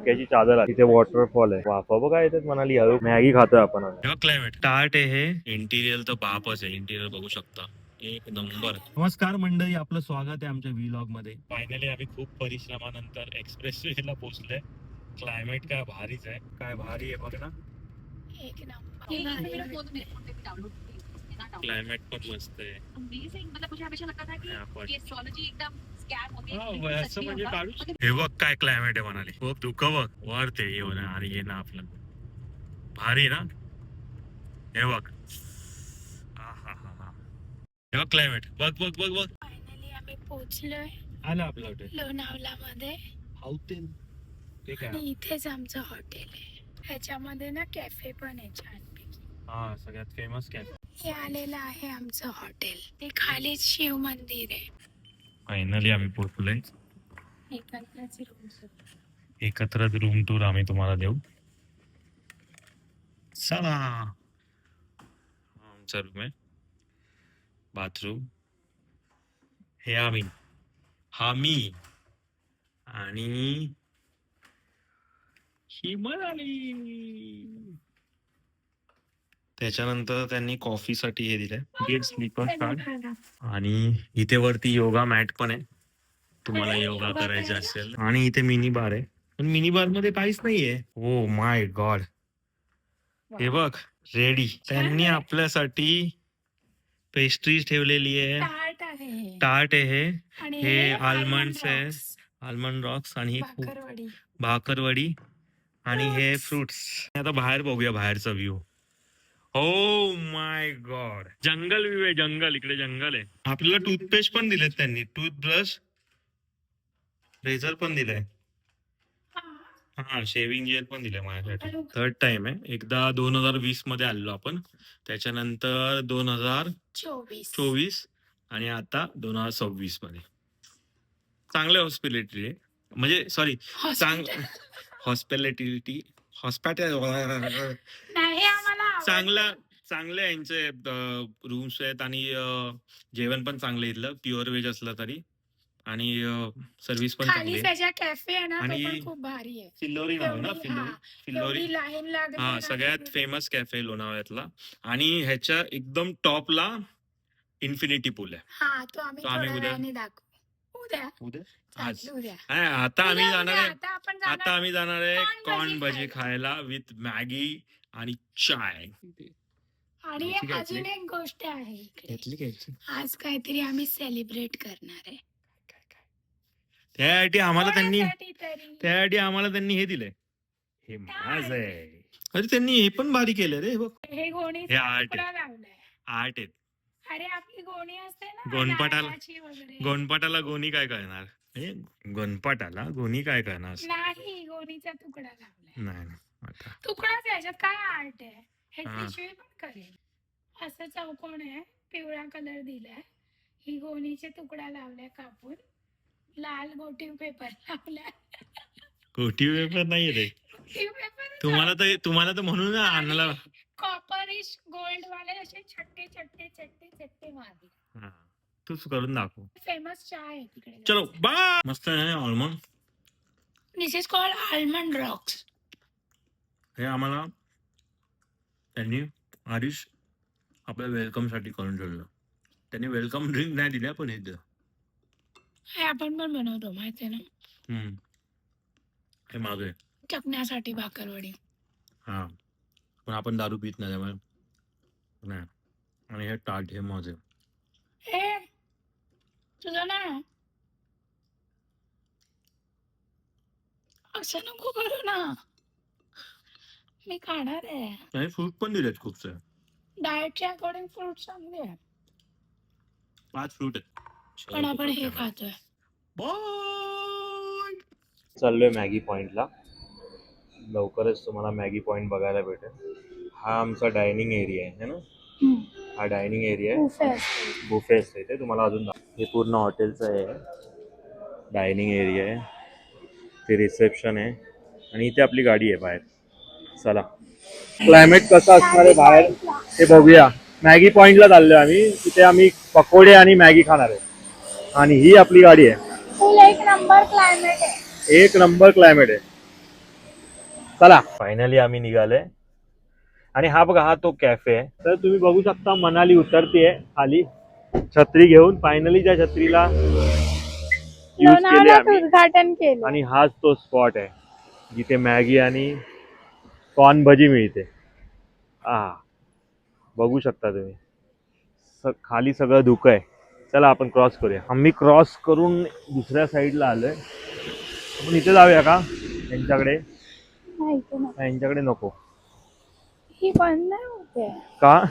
धुक्याची चादर आहे. तिथे वॉटरफॉल आहे. वाफा बघा येतात म्हणाली. हळू मॅगी खातोय आपण. क्लायमेट स्टार्ट आहे हे. इंटिरियर तर बापच आहे. इंटिरियर बघू शकता, एक नंबर. नमस्कार मंडळी, आपलं स्वागत आहे आमच्या व्लॉग मध्ये. फायनली आम्ही खूप परिश्रमानंतर एक्सप्रेस वे ला पोहोचलोय. क्लायमेट काय भारीच आहे, काय भारी आहे बघ ना. क्लायमेट पण मस्त आहे. असं म्हणजे काढू. हे बघ काय क्लायमेट आहे म्हणाले. बघ धुकं बघ वर ते येऊन अरे ये ना आपलं भारी ना. हे बघ हे बघ क्लायमेट बघ बघ बघ बघ. फायनली आम्ही पोहोचलोय आलं आपलं हॉटेल लोणावला मध्ये. ते काय आणि इथेच आमचं हॉटेल आहे. ह्याच्यामध्ये ना कॅफे पण आहे छानपैकी. हा सगळ्यात फेमस कॅफे. हे आलेलं आहे आमचं हॉटेल. ते खालीच शिव मंदिर आहे. फायनली आम्ही पोहोचलोय. एकत्र रूम टूर आम्ही तुम्हाला देऊ. चला आमचा रूम आहे. बाथरूम हे मी आणि ही म्हणाली. त्याच्यानंतर त्यांनी कॉफी साठी हे दिलंय, गेट स्लीपर कार्ड. आणि इथे वरती योगा मॅट पण आहे तुम्हाला योगा करायचा असेल. आणि इथे मिनी बार आहे, पण मिनी बार मध्ये काहीच नाहीये. ओ माय गॉड, हे बघ रेडी. त्यांनी आपल्यासाठी पेस्ट्रीज ठेवलेली आहे. टार्ट आहे हे आल्मंड्स आहे, आल्मंड रॉक्स. आणि ही भाकरवडी आणि हे फ्रुट्स. आता बाहेर बघूया बाहेरचा view. Oh my God, jungle view आहे. जंगल, इकडे जंगल आहे. आपल्याला टूथपेस्ट पण दिलेत त्यांनी, टूथब्रश, रेझर पण दिलाय. हा शेविंग जेल पण दिलंय माझ्यासाठी. थर्ड टाइम आहे. एकदा 2020 मध्ये आलेलो आपण, त्याच्यानंतर 2024 आणि आता 2026 मध्ये. चांगले हॉस्पिटॅलिटी म्हणजे सॉरी हॉस्पिटॅलिटी चांगलं यांचे रूम्स आहेत. आणि जेवण पण चांगलं इथलं, प्युअर व्हेज असलं तरी. आणि सर्व्हिस पण चांगली आहे. कॅफे आहे ना, आणि पण खूप भारी आहे. फिल्लोरी नाव ना, फिल्लोरी. लाईन लागली. हा सगळ्यात फेमस कॅफे लोणावळ्यातला. आणि ह्याच्या एकदम टॉपला इन्फिनिटी पूल आहे. हा तो आम्ही उद्या आता आम्ही जाणार आहे कॉर्न भजी खायला विथ मॅगी आणि चाय. आणि अजून एक गोष्ट आहे, आज काहीतरी आम्ही सेलिब्रेट करणार आहे. त्यासाठी आम्हाला त्यांनी हे दिलंय. हे माझ आहे. अरे त्यांनी हे पण भारी केलं रे. बघ हे गोणी, हे आर्ट आहे. अरे आपली गोणी असते ना, गोणपाटाला गोणी काय करणार. गोणपाटाला गोणी काय करणार नाही. गोणीचा तुकडा लावलाय. नाही तुकडाच, याच्यात काय आर्ट आहे. हे पिशवी पण करेल. असं चौकोन आहे, पिवळा कलर दिलाय. ही गोणीचे तुकडा लावलाय कापून. लाल गोटीव पेपर लावलाय. गोटीव पेपर नाहीये रे. तुम्हाला तर म्हणून आणला. कॉपरिश गोल्ड वाले असे छट्टे छट्टे छट्टे छट्टे मारले. तूच करून दाखव. फेमस चहा आहे तिकडे. चलो बाय. मस्त आहे almond. This is called almond Roxx. हे आम्हाला त्यांनी आरिश आपल्या वेलकम साठी करून ठेवलं. त्यांनी वेलकम ड्रिंक नाही दिल्या, पण हे दिलं. हे आपण पण बनवतो माहितीये ना. हे मागे चकण्यासाठी भाकरवडी. हा पण आपण दारू पित नाही त्यामुळे नाही. आणि हे टार्ट हे माझे. हे तुझं ना असं नको करू ना, मी खाणार आहे. आणि फ्रूट पण दिलेत खूपसे. डाएटच्या अकॉर्डिंग फ्रूट चांगले आहे. 5 फ्रूट आहेत. पण आपण हे खातोय. चाललोय मॅगी पॉइंटला. लवकरच तुम्हाला मॅगी पॉइंट बघायला भेटेल. हा आमचा डायनिंग एरिया आहे ना. हा डायनिंग एरिया आहे. बुफे असते ते तुम्हाला अजून. हे पूर्ण हॉटेलचं आहे. डायनिंग एरिया आहे, ते रिसेप्शन आहे. आणि इथे आपली गाडी आहे बाहेर. चला क्लायमेट कसं असणार आहे बाहेर ते बघूया. मॅगी पॉइंटला चाललोय आम्ही. तिथे आम्ही पकोडे आणि मॅगी खाणार आहे. आणि ही आपली गाडी आहे. फुल एक नंबर क्लायमेट आहे. एक नंबर क्लायमेट आहे. चला फायनली आम्ही निघालोय. आणि हा बघा, हा तो कॅफे आहे. तर तुम्ही बघू शकता मनाली उतरतीये खाली छत्री घेऊन. फायनली त्या छत्रीला यूज केली लोणावळ्यात आम्ही. उद्घाटन केलं. आणि हाच तो स्पॉट आहे जिथे मॅगी आणि कॉर्न भजी मिळते. बघू शकता तुम्ही. खाली सगळं धुकं आहे. चला आपण क्रॉस करूया. आम्ही क्रॉस करून दुसऱ्या साईडला आलोय. आपण इथे जाऊया का यांच्याकडे? नाही इथे नको. यांच्याकडे नको ही बंद नाही होते. का?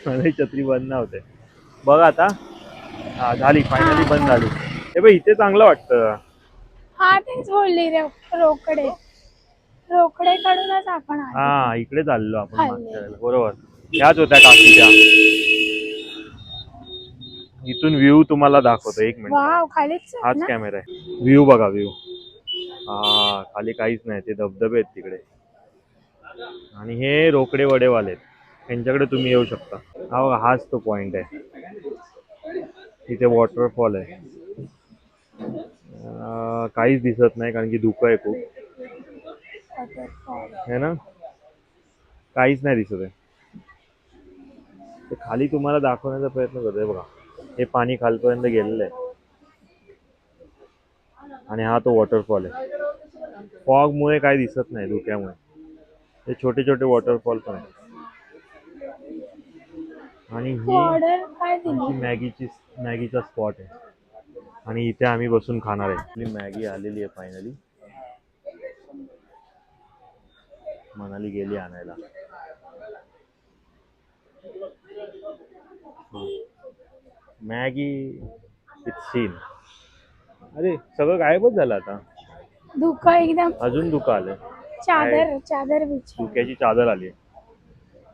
मला छत्री बंद नव्हते. बघ आता. हा झाली फायनली बंद झाली. हे बघ इथे चांगलं वाटतं. हा तेच बोलली रे, रोकडे कडूनच आपण आलो. हा इकडे चाललो आपण खाली. मागच्या वेळेला. बरोबर. ह्याच होत्या काकीच्या. इथून व्ह्यू तुम्हाला दाखवतो. एक मिनिट. वाव खालीच आहे हाच ना? कॅमेरा आहे. व्ह्यू बघा व्ह्यू. हा खाली काहीच नाही. ते धबधबे आहेत तिकडे. आणि हे रोकडे वडेवाले आहेत. यांच्याकडे तुम्ही येऊ शकता. हा बघा, हाच तो पॉइंट आहे. तिथे वॉटरफॉल आहे. काहीच दिसत नाही कारण की धुकं आहे खूप. है ना, काहीच नाही दिसत आहे. ते खाली तुम्हाला दाखवण्याचा प्रयत्न करतोय बघा. हे पाणी खालपर्यंत गेलेलं आहे. आणि हा तो वॉटरफॉल आहे. फॉग मुळे काही दिसत नाही धुक्यामुळे. हे छोटे छोटे वॉटरफॉल पण आहेत. आणि ही ऑर्डर काय दिली? मॅगीचा स्पॉट आहे. आणि इथे आम्ही बसून खाणार आहे. आपली मॅगी आलेली आहे फायनली. मनाली गेली आणायला. Maggi with scene. अरे सगळं गायबच झालं आता. धुकं एकदम. अजून धुकं आलंय. चादर बिछा. धुक्याची चादर आली.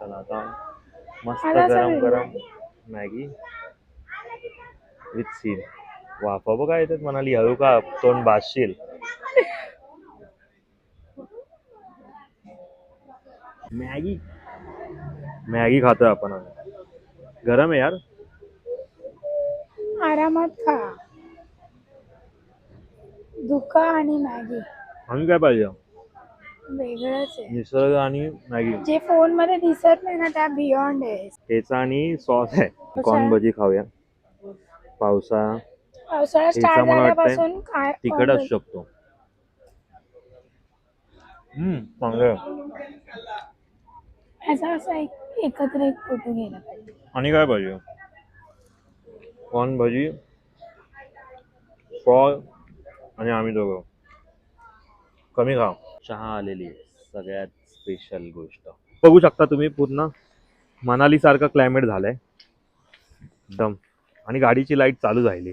चला आता मस्त मला असं गरम वेगळं. गरम मॅगी विथ सीन. वाफा बघा येतात. म्हणाली हळू का तोंड भासशील. मॅगी खातोय आपण. गरम आहे यार. आरामात खा. धुकं आणि मॅगी आणि काय पाहिजे? वेगळंच आहे. निसर्ग आणि मॅगी. जे फोन मध्ये दिसत नाही ना त्या बियॉन्ड आहे. ठेचा आणि सॉस आहे. कॉर्न भजी खाऊया. पावसाळा ठेचा स्टार्ट मला वाटतंय झाल्यापासून काय तिखट असू शकतो. चांगलं. असं असं एकत्र एक फोटो घ्यायला पाहिजे. आणि काय पाहिजे? कॉर्न भजी, सॉस आणि आम्ही दोघं. कमी खा. चहा आलेली आहे सगळ्यात स्पेशल गोष्ट. बघू शकता तुम्ही पूर्ण मनाली सारखं क्लायमेट झालंय एकदम. आणि गाडीची लाईट चालू झाली.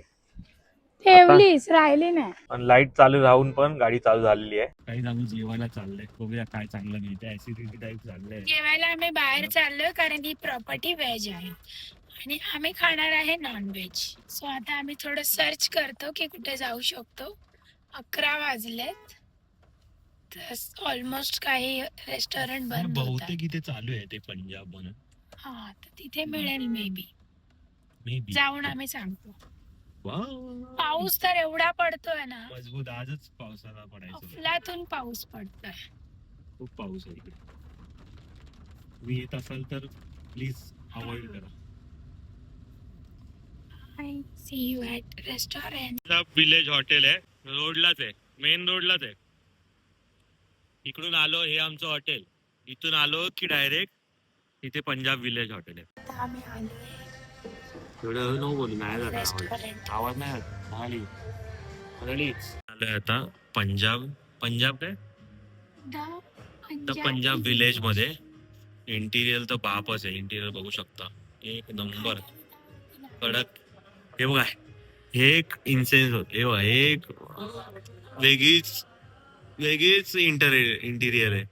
ठेवलीच राहिली नाही. पण लाईट चालू राहून पण गाडी चालू झालेली आहे. काही आम्ही जेवायला चाललंय. बघूया काय चांगलं मिळतं. ऍसिडिटी टाईप चाललंय. जेवायला आम्ही बाहेर चाललोय कारण ही प्रॉपर्टी व्हेज आहे आणि आम्ही खाणार आहे नॉन व्हेज. सो आता आम्ही थोडं सर्च करतो की कुठे जाऊ शकतो. 11 वाजलेत तर ऑलमोस्ट काही रेस्टॉरंट बंद होतात. बहुतेक इथे चालू आहे ते पंजाब म्हणून. हा तर तिथे मिळेल मे बी. जाऊन आम्ही सांगतो. पाऊस तर एवढा पडतोय ना. मजबूत. आजच पावसाला पडायचं. अफलातून पाऊस पडतोय. खूप पाऊस आहे इकडे. तुम्ही येत असाल तर प्लीज अवॉइड करा. I see you at restaurant. Village hotel आहे. रोडलाच आहे. मेन रोडलाच आहे. इकडून आलो हे आमचं हॉटेल. इथून आलो की डायरेक्ट इथे पंजाब विलेज हॉटेल आहे. आता आम्ही आलोय एवढं नको बोलू. नाही जात रेस्टॉरंट. आवाज नाही आलोय आता पंजाब काय तर पंजाब विलेज मध्ये. इंटिरियर तर बापच आहे. इंटिरियर बघू शकता. एक नंबर कडक. हे बघा हे एक इन्सेन्स होत. हे बघा हे एक वेगळीच इंटिरियर आहे.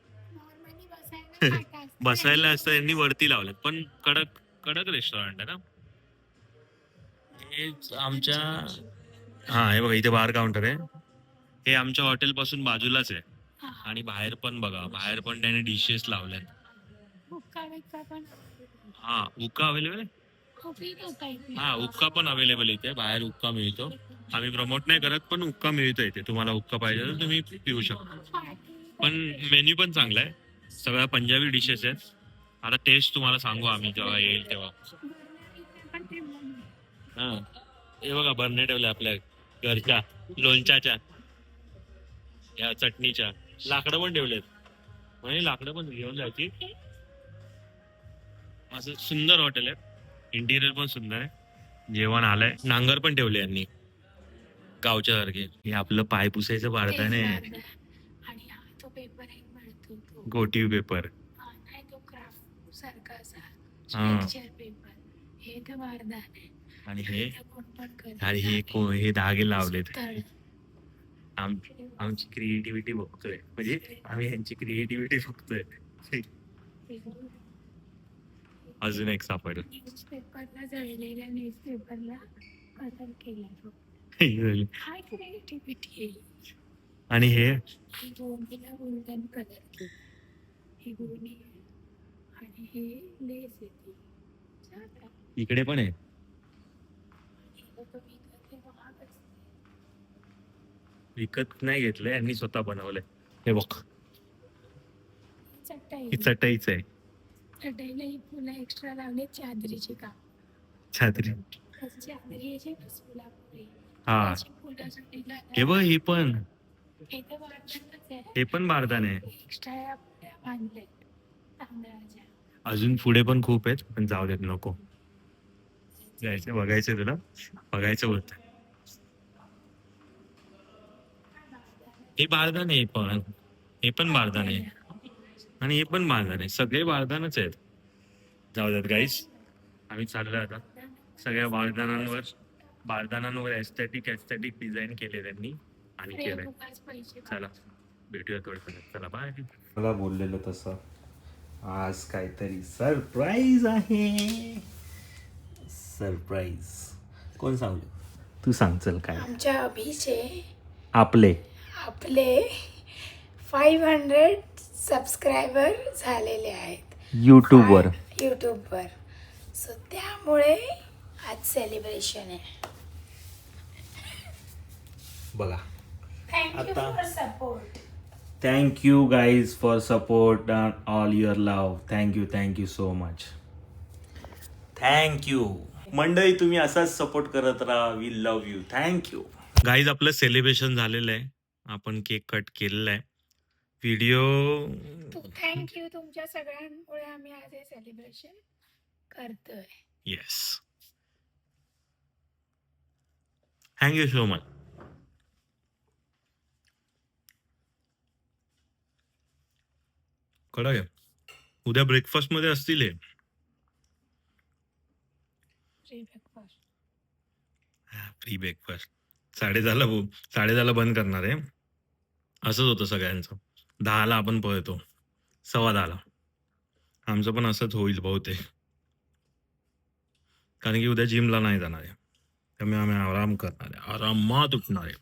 बसायला असतं यांनी वरती लावलं. पण कडक रेस्टॉरंट आहे ना. हे आमच्या हे बघा इथे बार काउंटर आहे. हे आमच्या हॉटेल पासून बाजूलाच आहे. आणि बाहेर पण बघा. बाहेर पण त्याने डिशेस लावल्यात. हुक्का अवेलेबल आहे. हुक्का पण अवेलेबल इथे. बाहेर हुक्का मिळतो. आम्ही प्रमोट नाही करत पण हुक्का मिळतो इथे. तुम्हाला हुक्का पाहिजे तर तुम्ही पिऊ शकता. पण मेन्यू पण चांगला आहे. सगळ्या पंजाबी डिशेस आहेत. आता टेस्ट तुम्हाला सांगू आम्ही जेव्हा येईल तेव्हा. पण ठेवलं नाही. हा, हे बघा बरणे ठेवले आपल्या घरच्या लोणच्याच्या, या चटणीच्या. लाकडं पण ठेवलेत, म्हणजे लाकडं पण घेऊन जायची. असं सुंदर हॉटेल आहे, इंटिरियर पण सुंदर आहे. जेवण आलंय, नांगर पण ठेवले यांनी गावच्या सारखे. हे आपलं पाय पुसायचं भारताने आणि हा तो पेपर एक मिळतो तो गोटीव पेपर. नाही तो क्राफ्ट सारखा असा हा. Lecture paper. हे तर वारदान आहे. आणि हे कोण पण करत आणि हे धागे लावलेत. तळ. आमची क्रिएटिव्हिटी बघतोय, म्हणजे आम्ही यांची क्रिएटिव्हिटी बघतोय. अजून एक सापडलं. न्यूजपेपरला जळलेल्या न्यूजपेपरला कलर केला तो. काय क्रिएटिव्हिटी आहे. आणि हे ही गोंडीला गोल्डन कलर केला. ही गोणी आहे आणि हे लेस येते. इकडे पण आहे. विकत नाही घेतलंय, यांनी स्वतः बनवलंय. हे बघ, ही चटईच आहे. चटईला ही फुलं एक्स्ट्रा लावले चादरीची काम. छात्री. चादरी याची फुलापुरी. हा, हे बघ, ही पण, हे तर वाटतच आहे. हे पण बारदान आहे. एक्स्ट्रा बांधले तांदळाच्या. अजून पुढे पण खूप आहेत, पण जाऊ देत, नको जायचं. बघायचं तुला, बघायचं होत. हे बारदान आहे, हे पण बारदान आहे, आणि हे पण बारदान आहे. सगळे बारदानच आहेत. जाऊ देत गाईस, आम्ही चाललोय आता. सगळ्या बारदानांवर एस्थेटिक डिझाईन केले त्यांनी आणि केलंय. चला भेटूया थोडं. चला बाय. मला बोललेलं तसं आज काहीतरी सरप्राईज आहे. सरप्राईज कोण सांगू? तू सांग, चल काय. आमच्या अभिचे आपले 500 सबस्क्रायबर झालेले आहेत यूट्यूबवर. सो त्यामुळे आज सेलिब्रेशन आहे. बघा, thank you for support. Thank you guys for support and all your love. Thank you so much. Thank you मंडळी, तुम्ही असाच सपोर्ट करत राहा. We love you. Thank you guys. आपलं सेलिब्रेशन झालेलं आहे, आपण केक कट केलेला आहे. व्हिडिओ थँक्यू, तुमच्या सगळ्यांमुळे आम्ही आज हे सेलिब्रेशन करतोय. Yes, thank you so much. कडा घ्या, उद्या ब्रेकफास्ट मध्ये असतील हे. फ्री ब्रेकफास्ट 10:30 बंद करणार आहे. असंच होतं सगळ्यांचं. 10ला आपण पळतो, 10:15. आमचं पण असंच होईल बहुतेक, कारण की उद्या जिमला नाही जाणार आहे. त्यामुळे आम्ही आराम करणार आहे, आरामात उठणार आहे.